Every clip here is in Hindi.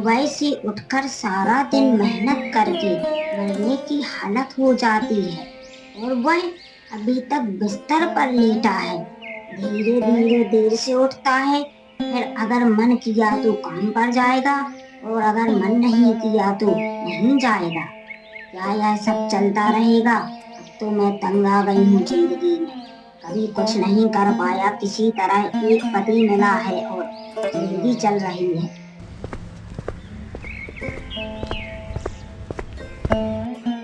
सुबह से उठकर सारा दिन मेहनत करके मरने की हालत हो जाती है और वह अभी तक बिस्तर पर लेटा है। धीरे धीरे देर से उठता है, फिर अगर मन किया तो काम पर जाएगा और अगर मन नहीं किया तो नहीं जाएगा। क्या यह सब चलता रहेगा? अब तो मैं तंग आ गई हूँ जिंदगी में। कभी कुछ नहीं कर पाया, किसी तरह एक पति मिला है और जिंदगी चल रही है।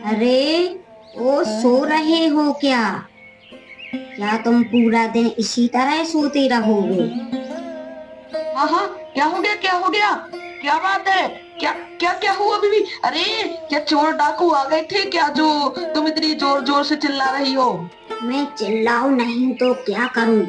अरे, ओ सो रहे हो क्या? क्या तुम पूरा दिन इसी तरह सोते रहोगे? हाँ हाँ, क्या हो गया, क्या हो गया? क्या बात है? क्या क्या क्या हुआ बीबी? अरे, क्या चोर डाकू आ गए थे क्या, जो तुम इतनी जोर जोर से चिल्ला रही हो? मैं चिल्लाऊं नहीं तो क्या करूं?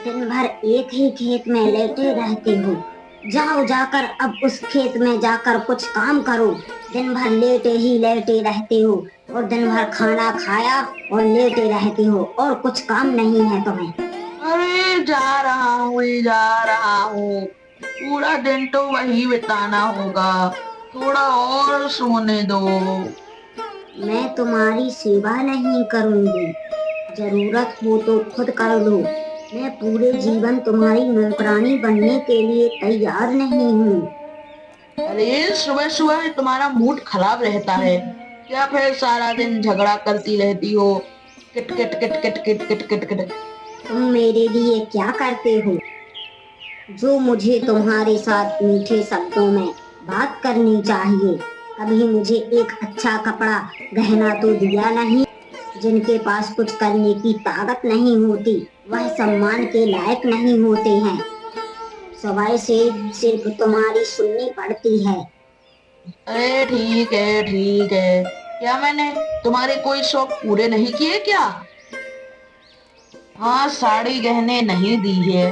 दिन भर एक ही खेत में लेटे रहते हो। जाओ, जाकर अब उस खेत में जाकर कुछ काम करो। दिन भर लेटे रहते हो और दिन भर खाना खाया और लेटे रहते हो और कुछ काम नहीं है तुम्हें। अरे, जा रहा हूँ। पूरा दिन तो वही बिताना होगा। थोड़ा और सोने दो। मैं तुम्हारी सेवा नहीं करूंगी। जरूरत हो तो खुद कर लो। मैं पूरे जीवन तुम्हारी नौकरानी बनने के लिए तैयार नहीं हूँ। अरे, सुबह सुबह तुम्हारा मूड खराब रहता है क्या? फिर सारा दिन झगड़ा करती रहती हो। Kit kit kit kit kit kit kit kit. तुम मेरे लिए क्या करते हो? जो मुझे तुम्हारे साथ मीठे शब्दों में बात करनी चाहिए। कभी मुझे एक अच्छा कपड़ा गहना तो दिया नहीं। जिनके पास कुछ करने की ताकत नहीं होती, वह सम्मान के लायक नहीं होते हैं। सवाई से सिर्फ तुम्हारी सुननी पड़ती है। अरे, ठीक है ठीक है। क्या मैंने तुम्हारे कोई शौक पूरे नहीं किए क्या? हाँ, साड़ी गहने नहीं दी है,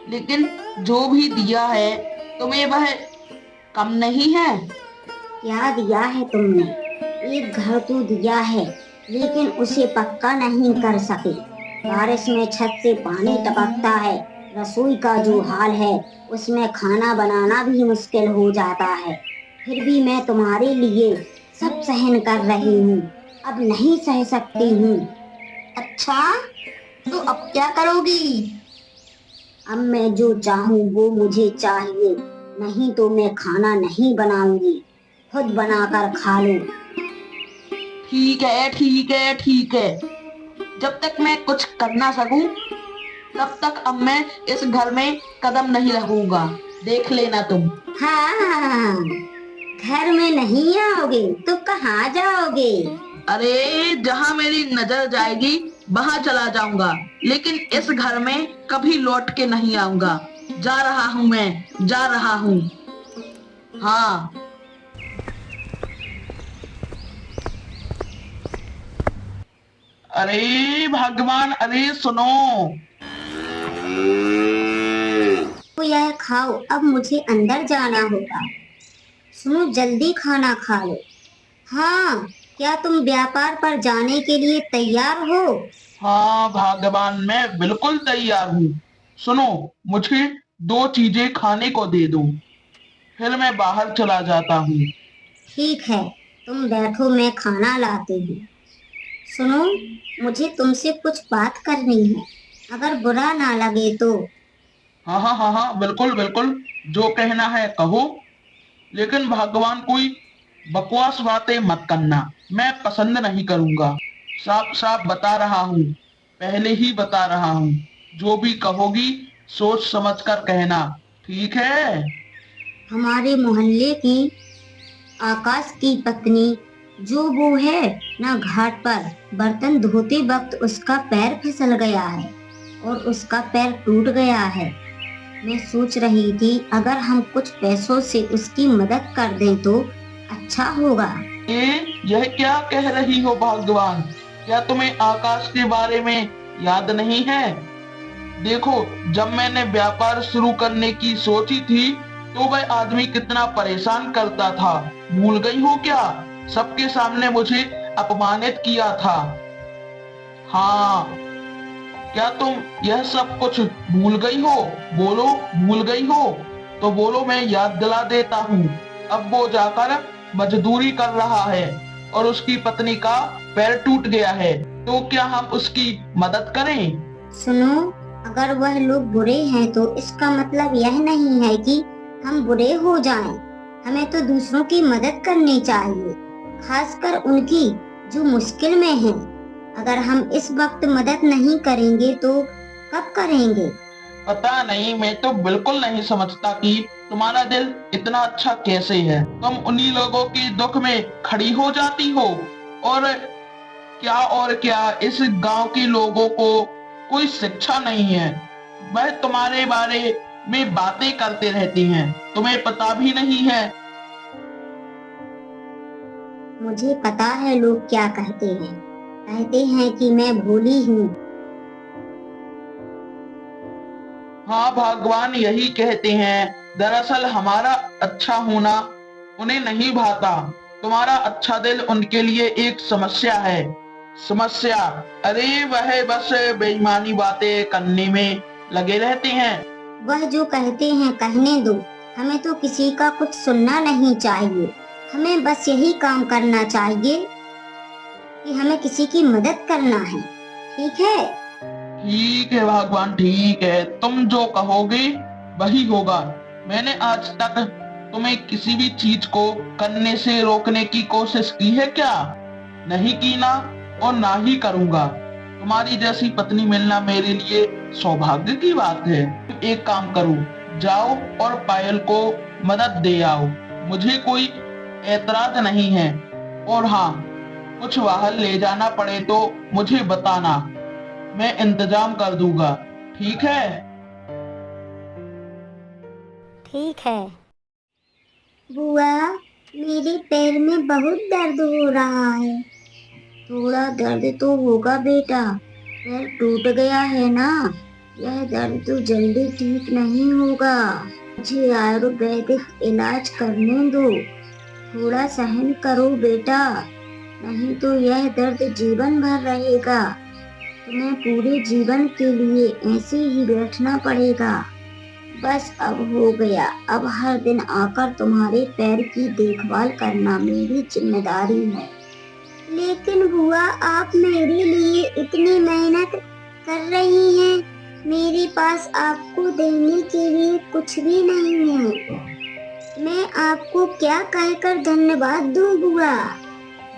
लेकिन जो भी दिया है तुम्हें वह कम नहीं है। क्या दिया है तुमने? एक घर तो दिया है, लेकिन उसे पक्का नहीं कर सके। बारिश में छत से पानी टपकता है। रसोई का जो हाल है, उसमें खाना बनाना भी मुश्किल हो जाता है। फिर भी मैं तुम्हारे लिए सब सहन कर रही हूँ। अब नहीं सह सकती हूँ। अच्छा, तो अब क्या करोगी? अब मैं जो चाहूँ वो मुझे चाहिए। नहीं तो मैं खाना नहीं बनाऊंगी, खुद बनाकर खा लो। ठीक है ठीक है ठीक है। जब तक मैं कुछ कर ना सकूं, तब तक अब मैं इस घर में कदम नहीं रखूंगा। देख लेना तुम। हाँ, घर में नहीं आओगे तो कहाँ जाओगे? अरे, जहां मेरी नजर जाएगी वहां चला जाऊंगा, लेकिन इस घर में कभी लौट के नहीं आऊंगा। जा रहा हूं, मैं जा रहा हूं। हाँ। अरे भगवान, अरे सुनो। तो यह खाओ, अब मुझे अंदर जाना होगा। सुनो, जल्दी खाना खा लो। हाँ, क्या तुम व्यापार पर जाने के लिए तैयार हो? हाँ भगवान, मैं बिल्कुल तैयार हूँ। सुनो, मुझे दो चीजें खाने को दे दो, फिर मैं बाहर चला जाता हूँ। ठीक है, तुम बैठो, मैं खाना लाती हूँ। सुनो, मुझे तुमसे कुछ बात करनी है, अगर बुरा ना लगे तो। हाँ हाँ हाँ हाँ, बिल्कुल बिल्कुल। जो कहना है कहो, लेकिन भगवान कोई बकवास बातें मत करना। मैं पसंद नहीं करूंगा। साफ साफ बता रहा हूँ, पहले ही बता रहा हूँ। जो भी कहोगी सोच समझ कर कहना, ठीक है? हमारे मोहल्ले की आकाश की पत्नी जो वो है ना, घाट पर बर्तन धोते वक्त उसका पैर फिसल गया है और उसका पैर टूट गया है। मैं सोच रही थी अगर हम कुछ पैसों से उसकी मदद कर दें तो अच्छा होगा। यह क्या कह रही हो भगवान? क्या तुम्हें आकाश के बारे में याद नहीं है? देखो, जब मैंने व्यापार शुरू करने की सोची थी तो वह आदमी कितना परेशान करता था। भूल गई हो क्या? सबके सामने मुझे अपमानित किया था। हाँ, क्या तुम यह सब कुछ भूल गई हो? बोलो, भूल गई हो तो बोलो, मैं याद दिला देता हूँ। अब वो जाकर मजदूरी कर रहा है और उसकी पत्नी का पैर टूट गया है, तो क्या हम उसकी मदद करें? सुनो, अगर वह लोग बुरे हैं तो इसका मतलब यह नहीं है कि हम बुरे हो जाएं। हमें तो दूसरों की मदद करनी चाहिए, खासकर उनकी जो मुश्किल में हैं। अगर हम इस वक्त मदद नहीं करेंगे तो कब करेंगे? पता नहीं, मैं तो बिल्कुल नहीं समझता कि तुम्हारा दिल इतना अच्छा कैसे है। तुम उन्हीं लोगों के दुख में खड़ी हो जाती हो। और क्या इस गांव के लोगों को कोई शिक्षा नहीं है? वह तुम्हारे बारे में बातें करते रहती हैं, तुम्हें पता भी नहीं है। मुझे पता है लोग क्या कहते हैं। कहते हैं कि मैं भोली हूँ। हाँ, भगवान यही कहते हैं। दरअसल हमारा अच्छा होना उन्हें नहीं भाता। तुम्हारा अच्छा दिल उनके लिए एक समस्या है। समस्या? अरे वह बस बेईमानी बातें करने में लगे रहते हैं। वह जो कहते हैं कहने दो। हमें तो किसी का कुछ सुनना नहीं चाहिए। हमें बस यही काम करना चाहिए कि हमें किसी की मदद करना है। ठीक है? ठीक है भगवान, ठीक है, तुम जो कहोगे वही होगा। मैंने आज तक तुम्हें किसी भी चीज को करने से रोकने की कोशिश की है क्या? नहीं की ना, और ना ही करूंगा। तुम्हारी जैसी पत्नी मिलना मेरे लिए सौभाग्य की बात है। एक काम करो, जाओ और पायल को मदद दे आओ। मुझे कोई एतराज नहीं है। और हाँ, कुछ बाहर ले जाना पड़े तो मुझे बताना, मैं इंतजाम कर दूंगा। ठीक है? ठीक है। बुआ, मेरे पैर में बहुत दर्द हो रहा है। थोड़ा दर्द तो होगा बेटा, पैर टूट गया है ना। यह दर्द तो जल्दी ठीक नहीं होगा। मुझे आयुर्वेदिक इलाज करने दो। थोड़ा सहन करो बेटा, नहीं तो यह दर्द जीवन भर रहेगा। तुम्हें पूरे जीवन के लिए ऐसे ही बैठना पड़ेगा। बस अब हो गया। अब हर दिन आकर तुम्हारे पैर की देखभाल करना मेरी जिम्मेदारी है। लेकिन बुआ, आप मेरे लिए इतनी मेहनत कर रही हैं, मेरे पास आपको देने के लिए कुछ भी नहीं है। मैं आपको क्या कहकर धन्यवाद दूं बुआ?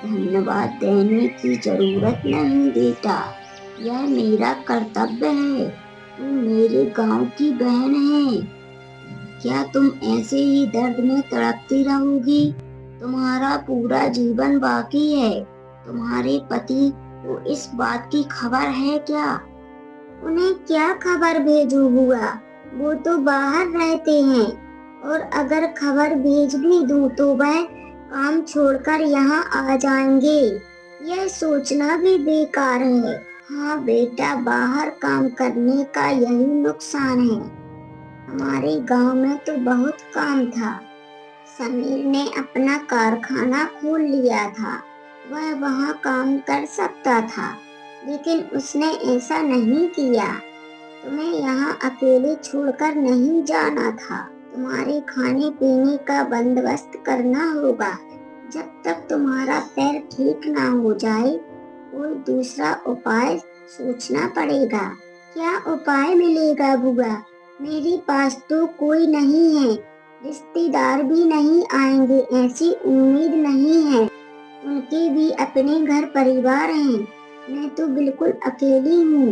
धन्यवाद देने की जरूरत नहीं बेटा, यह मेरा कर्तव्य है। तुम मेरे गांव की बहन है। क्या तुम ऐसे ही दर्द में तड़पती रहोगी? तुम्हारा पूरा जीवन बाकी है। तुम्हारे पति को इस बात की खबर है क्या? उन्हें क्या खबर भेजूं बुआ? वो तो बाहर रहते हैं, और अगर खबर भेज भी दूं तो वह काम छोड़कर यहाँ आ जाएंगे। यह सोचना भी बेकार है। हाँ बेटा, बाहर काम करने का यही नुकसान है। हमारे गांव में तो बहुत काम था। समीर ने अपना कारखाना खोल लिया था। वह वहाँ काम कर सकता था, लेकिन उसने ऐसा नहीं किया। तुम्हें यहाँ अकेले छोड़कर नहीं जाना था। तुम्हारे खाने पीने का बंदोबस्त करना होगा। जब तक तुम्हारा पैर ठीक ना हो जाए, कोई दूसरा उपाय सोचना पड़ेगा। क्या उपाय मिलेगा बुआ? मेरे पास तो कोई नहीं है, रिश्तेदार भी नहीं आएंगे ऐसी उम्मीद नहीं है। उनके भी अपने घर परिवार हैं। मैं तो बिल्कुल अकेली हूँ।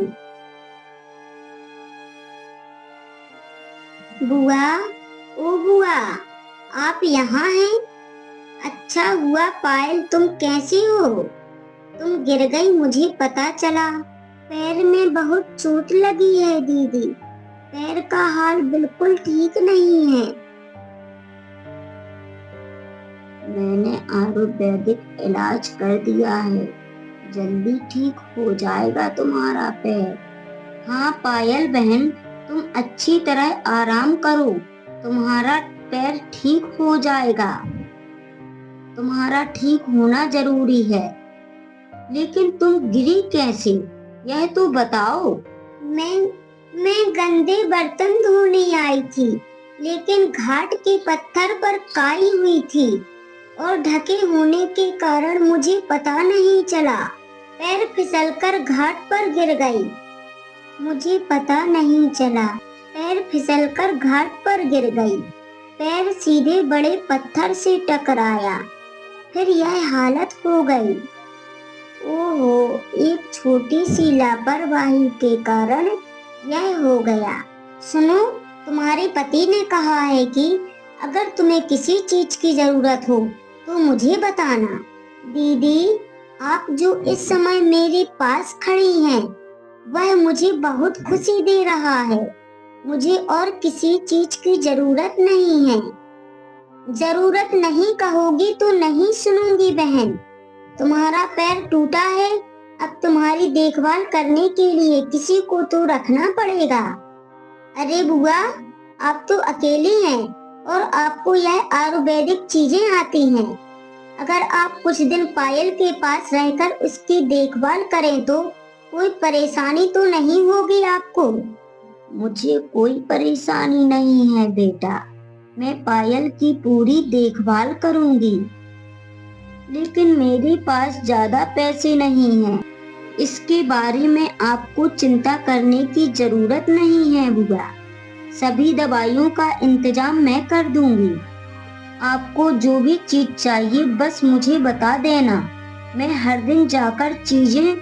बुआ, ओ बुआ, आप यहाँ हैं? अच्छा हुआ पायल, तुम कैसी हो? तुम गिर गई, मुझे पता चला। पैर में बहुत चोट लगी है दीदी। पैर का हाल बिल्कुल ठीक नहीं है। मैंने आयुर्वेदिक इलाज कर दिया है, जल्दी ठीक हो जाएगा तुम्हारा पैर। हाँ पायल बहन, तुम अच्छी तरह आराम करो, तुम्हारा पैर ठीक हो जाएगा। तुम्हारा ठीक होना जरूरी है। लेकिन तुम गिरी कैसे, यह तो बताओ। मैं गंदे बर्तन धोने आई थी, लेकिन घाट के पत्थर पर काई हुई थी और ढके होने के कारण मुझे पता नहीं चला। पैर फिसलकर घाट पर गिर गई। मुझे पता नहीं चला, पैर फिसलकर घाट पर गिर गई। पैर सीधे बड़े पत्थर से टकराया, फिर यह हालत हो गई। ओहो, एक छोटी सी लापरवाही के कारण यह हो गया। सुनो, तुम्हारे पति ने कहा है कि अगर तुम्हें किसी चीज की जरूरत हो तो मुझे बताना। दीदी, आप जो इस समय मेरे पास खड़ी हैं, वह मुझे बहुत खुशी दे रहा है। मुझे और किसी चीज की जरूरत नहीं है। जरूरत नहीं कहोगी तो नहीं सुनूंगी बहन। तुम्हारा पैर टूटा है, अब तुम्हारी देखभाल करने के लिए किसी को तो रखना पड़ेगा। अरे बुआ, आप तो अकेली हैं और आपको यह आयुर्वेदिक चीजें आती हैं। अगर आप कुछ दिन पायल के पास रहकर उसकी देखभाल करें तो कोई परेशानी तो नहीं होगी आपको। मुझे कोई परेशानी नहीं है बेटा, मैं पायल की पूरी देखभाल करूंगी। लेकिन मेरे पास ज्यादा पैसे नहीं हैं। इसके बारे में आपको चिंता करने की जरूरत नहीं है बुआ। सभी दवाइयों का इंतजाम मैं कर दूंगी। आपको जो भी चीज चाहिए बस मुझे बता देना। मैं हर दिन जाकर चीजें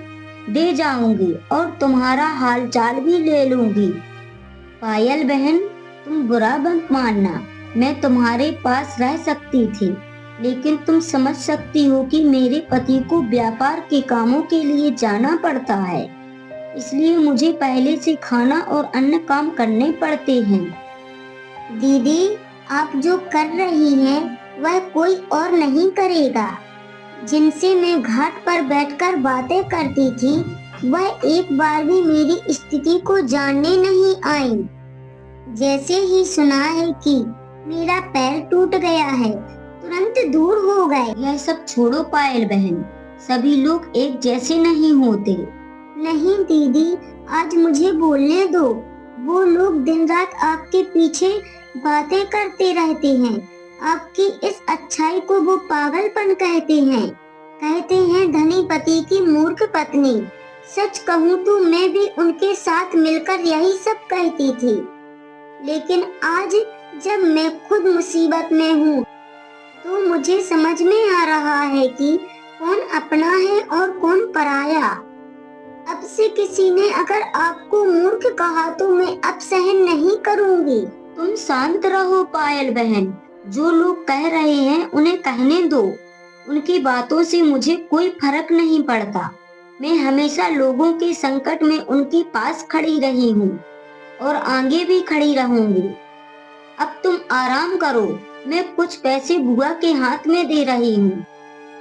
दे जाऊंगी और तुम्हारा हालचाल भी ले लूंगी। पायल बहन, तुम बुरा मत मानना, मैं तुम्हारे पास रह सकती थी, लेकिन तुम समझ सकती हो कि मेरे पति को व्यापार के कामों के लिए जाना पड़ता है, इसलिए मुझे पहले से खाना और अन्य काम करने पड़ते हैं। दीदी, आप जो कर रही हैं वह कोई और नहीं करेगा। जिनसे मैं घाट पर बैठकर बातें करती थी, वह एक बार भी मेरी स्थिति को जानने नहीं आई। जैसे ही सुना है कि मेरा पैर टूट गया है, तुरंत दूर हो गए। यह सब छोड़ो पायल बहन, सभी लोग एक जैसे नहीं होते। नहीं दीदी, आज मुझे बोलने दो। वो लोग दिन रात आपके पीछे बातें करते रहते हैं। आपकी इस अच्छाई को वो पागलपन कहते हैं। कहते हैं धनी पति की मूर्ख पत्नी। सच कहूँ तो मैं भी उनके साथ मिलकर यही सब कहती थी, लेकिन आज जब मैं खुद मुसीबत में हूँ तो मुझे समझ में आ रहा है कि कौन अपना है और कौन पराया। अब से किसी ने अगर आपको मूर्ख कहा तो मैं अब सहन नहीं करूँगी। तुम शांत रहो पायल बहन, जो लोग कह रहे हैं उन्हें कहने दो। उनकी बातों से मुझे कोई फर्क नहीं पड़ता। मैं हमेशा लोगों के संकट में उनके पास खड़ी रही हूँ और आगे भी खड़ी रहूंगी। अब तुम आराम करो, मैं कुछ पैसे बुआ के हाथ में दे रही हूँ,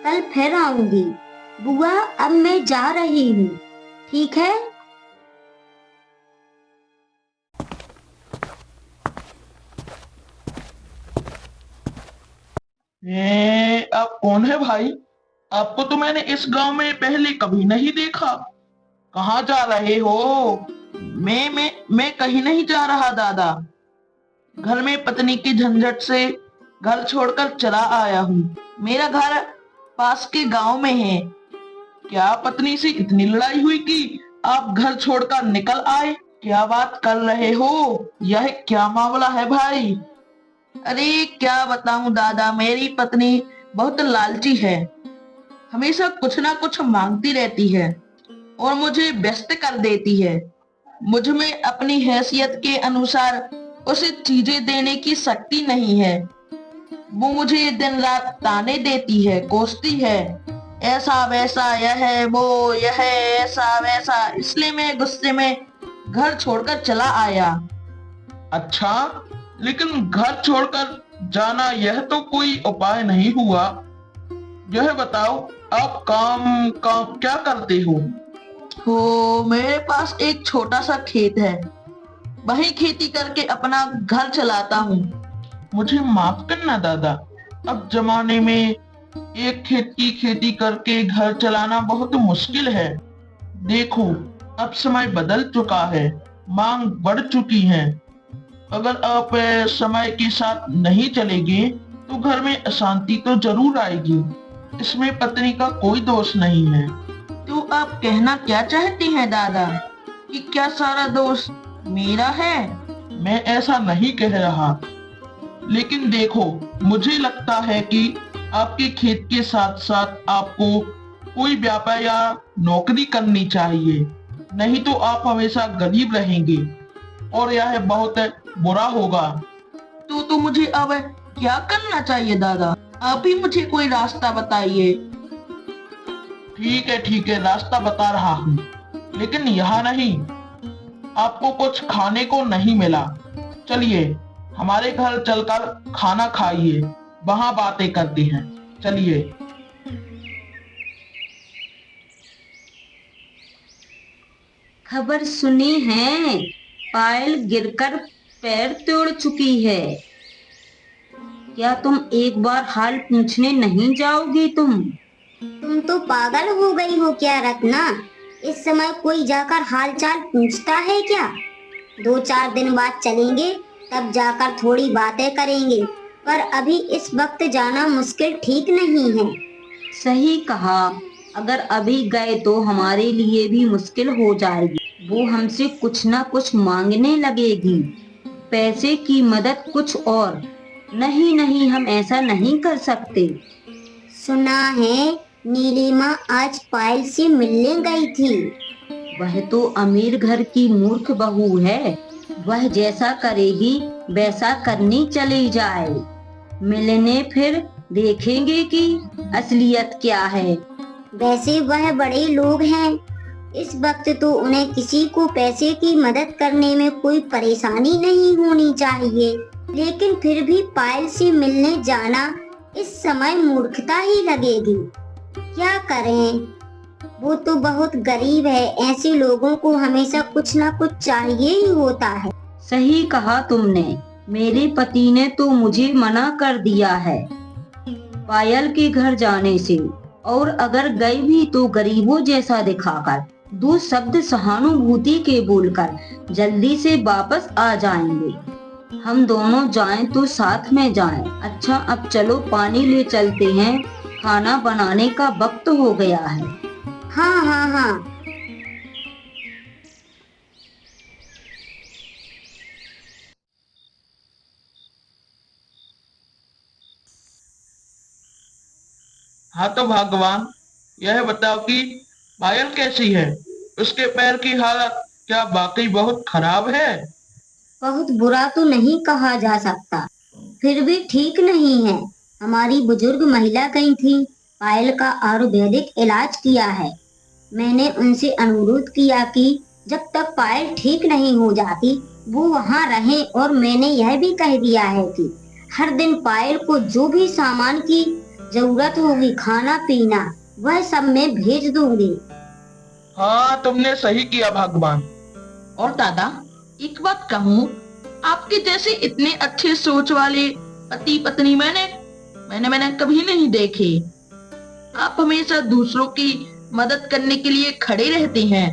कल फिर आऊंगी। बुआ, अब मैं जा रही हूँ, ठीक है? आप कौन है भाई? आपको तो मैंने इस गांव में पहले कभी नहीं देखा। कहाँ जा रहे हो? मैं कहीं नहीं जा रहा दादा। घर में पत्नी की झंझट से घर छोड़कर चला आया हूँ। मेरा घर पास के गांव में है। क्या पत्नी से इतनी लड़ाई हुई कि आप घर छोड़कर निकल आए? क्या बात कर रहे हो? यह क्या मामला है भाई? अरे क्या बताऊं दादा, मेरी पत्नी बहुत लालची है। हमेशा कुछ ना कुछ मांगती रहती है और मुझे व्यस्त कर देती है। मुझ में अपनी हैसियत के अनुसार उसे चीजें देने की शक्ति नहीं है। वो मुझे दिन रात ताने देती है, कोसती है, ऐसा वैसा, यह वो, यह ऐसा वैसा। इसलिए मैं गुस्से में घर छोड़कर चला आया। अच्छा, लेकिन घर छोड़कर जाना यह तो कोई उपाय नहीं हुआ। यह बताओ, आप काम क्या करते हो? मेरे पास एक छोटा सा खेत है, वही खेती करके अपना घर चलाता हूँ। मुझे माफ करना दादा, अब जमाने में एक खेत की खेती करके घर चलाना बहुत मुश्किल है। देखो, अब समय बदल चुका है, मांग बढ़ चुकी है। अगर आप समय के साथ नहीं चलेंगे तो घर में अशांति तो जरूर आएगी। इसमें पत्नी का कोई दोष नहीं है। तो आप कहना क्या चाहते हैं दादा, कि क्या सारा दोष मेरा है? मैं ऐसा नहीं कह रहा, लेकिन देखो, मुझे लगता है कि आपके खेत के साथ साथ आपको कोई व्यापार या नौकरी करनी चाहिए, नहीं तो आप हमेशा गरीब रहेंगे और यह बहुत बुरा होगा। तो मुझे अब क्या करना चाहिए दादा? आप ही मुझे कोई रास्ता बताइए। ठीक है, रास्ता बता रहा हूँ, लेकिन यहाँ नहीं। आपको कुछ खाने को नहीं मिला, चलिए हमारे घर चलकर खाना खाइए, वहां बातें करते हैं, चलिए। खबर सुनी है, पायल गिरकर पैर तोड़ चुकी है। क्या तुम एक बार हाल पूछने नहीं जाओगी? तुम तो पागल हो गई हो क्या रत्ना? इस समय कोई जाकर हाल चाल पूछता है क्या? 2-4 दिन बाद चलेंगे, तब जाकर थोड़ी बातें करेंगे, पर अभी इस वक्त जाना मुश्किल ठीक नहीं है। सही कहा, अगर अभी गए तो हमारे लिए भी मुश्किल हो जाएगी। वो हमसे कुछ ना कुछ मांगने लगेगी, पैसे की मदद कुछ और। नहीं, हम ऐसा नहीं कर सकते। सुना है नीलिमा आज पायल से मिलने गई थी। वह तो अमीर घर की मूर्ख बहू है, वह जैसा करेगी वैसा करनी चली जाए। मिलने फिर देखेंगे कि असलियत क्या है। वैसे वह बड़े लोग हैं, इस वक्त तो उन्हें किसी को पैसे की मदद करने में कोई परेशानी नहीं होनी चाहिए, लेकिन फिर भी पायल से मिलने जाना इस समय मूर्खता ही लगेगी। क्या करें, वो तो बहुत गरीब है, ऐसे लोगों को हमेशा कुछ ना कुछ चाहिए ही होता है। सही कहा तुमने, मेरे पति ने तो मुझे मना कर दिया है पायल के घर जाने से, और अगर गई भी तो गरीबों जैसा दिखाकर, 2 शब्द सहानुभूति के बोलकर जल्दी से वापस आ जाएंगे। हम दोनों जाएं तो साथ में जाएं। अच्छा, अब चलो पानी ले चलते हैं, खाना बनाने का वक्त हो गया है। हाँ। हाँ तो भगवान, यह बताओ कि पायल कैसी है? उसके पैर की हालत क्या वाकई बहुत खराब है? बहुत बुरा तो नहीं कहा जा सकता, फिर भी ठीक नहीं है। हमारी बुजुर्ग महिला गई थी, पायल का आयुर्वेदिक इलाज किया है। मैंने उनसे अनुरोध किया कि जब तक पायल ठीक नहीं हो जाती वो वहाँ रहे, और मैंने यह भी कह दिया है कि हर दिन पायल को जो भी सामान की जरूरत होगी, खाना पीना, वह सब मैं भेज दूंगी। हाँ, तुमने सही किया भगवान। और दादा, एक बात कहूँ, आपके जैसे इतने अच्छे सोच वाले पति पत्नी मैंने कभी नहीं देखे। आप हमेशा दूसरों की मदद करने के लिए खड़े रहते हैं।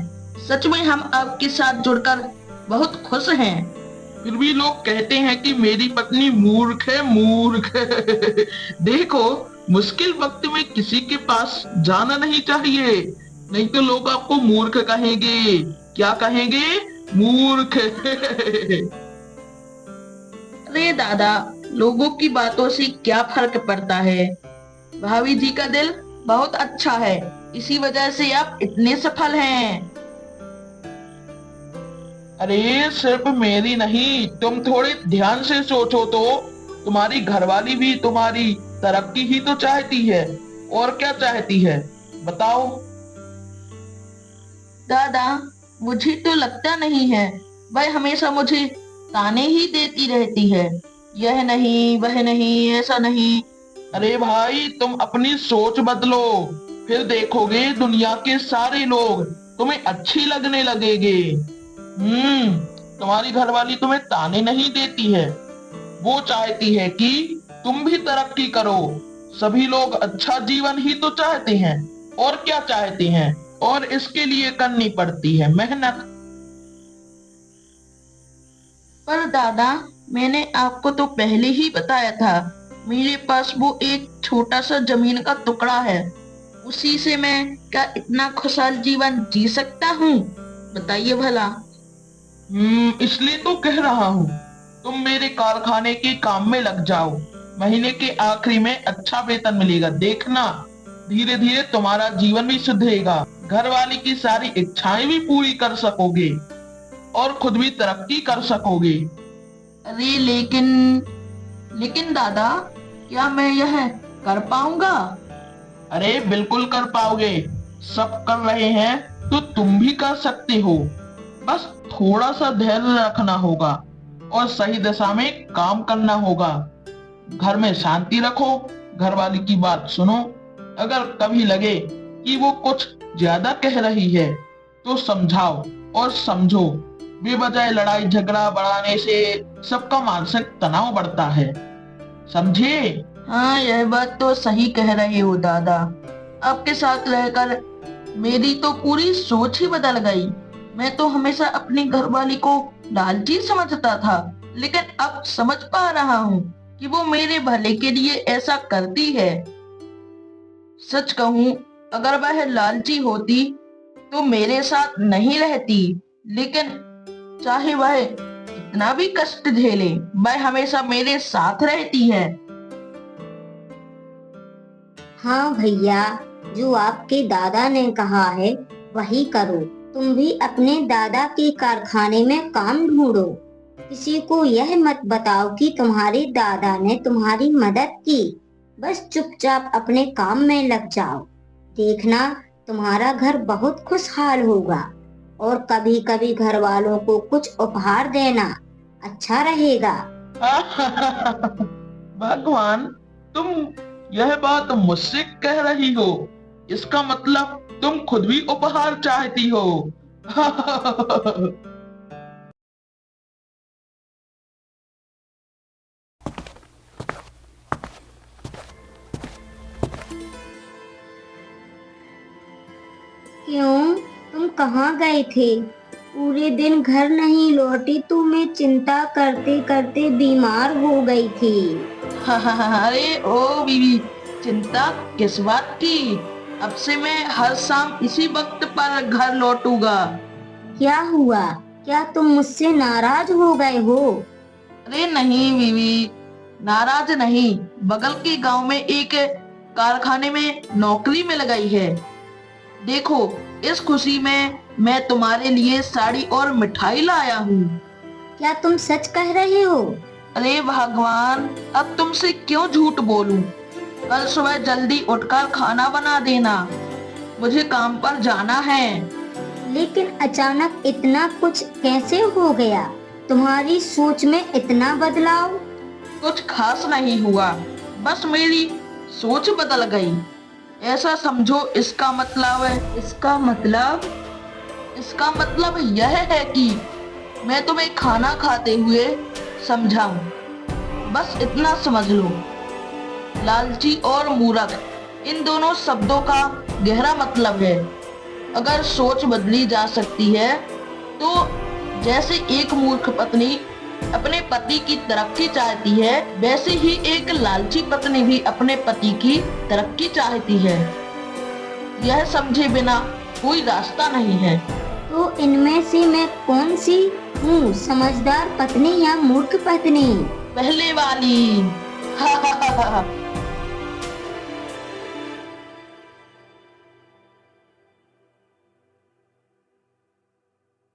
सच में हम आपके साथ जुड़कर बहुत खुश हैं। फिर भी लोग कहते हैं कि मेरी पत्नी मूर्ख है। देखो, मुश्किल वक्त में किसी के पास जाना नहीं चाहिए, नहीं तो लोग आपको मूर्ख कहेंगे। क्या कहेंगे? मूर्ख। अरे दादा, लोगों की बातों से क्या फर्क पड़ता है? भाभी जी का दिल बहुत अच्छा है, इसी वजह से आप इतने सफल हैं। अरे सिर्फ मेरी नहीं, तुम थोड़े ध्यान से सोचो तो तुम्हारी घरवाली भी तुम्हारी तरक्की ही तो चाहती है, और क्या चाहती है बताओ? दादा, मुझे तो लगता नहीं है, वह हमेशा मुझे ताने ही देती रहती है, यह नहीं, वह नहीं, ऐसा नहीं। अरे भाई, तुम अपनी सोच बदलो, फिर देखोगे दुनिया के सारे लोग तुम्हें अच्छी लगने लगेंगे। तुम्हारी घरवाली तुम्हें ताने नहीं देती है, वो चाहती है कि तुम भी तरक्की करो। सभी लोग अच्छा जीवन ही तो चाहते हैं, और क्या चाहते हैं, और इसके लिए करनी पड़ती है मेहनत। पर दादा, मैंने आपको तो पहले ही बताया था, मेरे पास वो एक छोटा सा जमीन का टुकड़ा है, उसी से मैं क्या इतना खुशहाल जीवन जी सकता हूँ? बताइए भला। इसलिए तो कह रहा हूँ, तुम मेरे कारखाने के काम में लग जाओ, महीने के आखिरी में अच्छा वेतन मिलेगा, देखना धीरे धीरे तुम्हारा जीवन भी सुधरेगा, घर वाली की सारी इच्छाएं भी पूरी कर सकोगे और खुद भी तरक्की कर सकोगे। अरे लेकिन दादा, क्या मैं यह कर पाऊंगा? अरे बिल्कुल कर पाओगे, सब कर रहे हैं तो तुम भी कर सकते हो, बस थोड़ा सा धैर्य रखना होगा और सही दिशा में काम करना होगा। घर में शांति रखो, घर वाली की बात सुनो, अगर कभी लगे कि वो कुछ ज्यादा कह रही है तो समझाओ और समझो, बेवजह लड़ाई झगड़ा बढ़ाने से सबका मानसिक तनाव बढ़ता है, समझे? हाँ, यह बात तो सही कह रहे हो दादा, आपके साथ रहकर मेरी तो पूरी सोच ही बदल गई। मैं तो हमेशा अपनी घरवाली को लालची समझता था, लेकिन अब समझ पा रहा हूँ कि वो मेरे भले के लिए ऐसा करती है। सच कहूँ, अगर वह लालची होती तो मेरे साथ नहीं रहती, लेकिन चाहे वह कितना भी कष्ट झेले, वह हमेशा मेरे साथ रहती है। हाँ भैया, जो आपके दादा ने कहा है वही करो। तुम भी अपने दादा के कारखाने में काम ढूंढो। किसी को यह मत बताओ कि तुम्हारे दादा ने तुम्हारी मदद की। बस चुपचाप अपने काम में लग जाओ। देखना, तुम्हारा घर बहुत खुशहाल होगा। और कभी कभी घर वालों को कुछ उपहार देना अच्छा रहेगा। भगवान, तुम यह बात मुझसे कह रही हो, इसका मतलब तुम खुद भी उपहार चाहती हो। क्यों, तुम कहाँ गए थे? पूरे दिन घर नहीं लौटी तो मैं चिंता करते करते बीमार हो गई थी। अरे ओ बीवी, चिंता किस बात की? अब से मैं हर शाम इसी वक्त पर घर लौटूंगा। क्या हुआ? क्या तुम मुझसे नाराज हो गए हो? अरे नहीं बीवी, नाराज नहीं, बगल के गांव में एक कारखाने में नौकरी मिल गई है। देखो, इस खुशी में मैं तुम्हारे लिए साड़ी और मिठाई लाया हूँ। क्या तुम सच कह रहे हो? अरे भगवान, अब तुमसे क्यों झूठ बोलूं? कल सुबह जल्दी उठकर खाना बना देना, मुझे काम पर जाना है। लेकिन अचानक इतना कुछ कैसे हो गया? तुम्हारी सोच में इतना बदलाव? कुछ खास नहीं हुआ, बस मेरी सोच बदल गई, ऐसा समझो। इसका मतलब यह है कि मैं तुम्हें खाना खाते हुए समझाऊं, बस इतना समझ लो। लालची और मूर्ख, इन दोनों शब्दों का गहरा मतलब है। अगर सोच बदली जा सकती है तो जैसे एक मूर्ख पत्नी अपने पति की तरक्की चाहती है, वैसे ही एक लालची पत्नी भी अपने पति की तरक्की चाहती है। यह समझे बिना कोई रास्ता नहीं है। तो इनमें से मैं कौन सी हूँ, समझदार पत्नी या मूर्ख पत्नी? पहले वाली।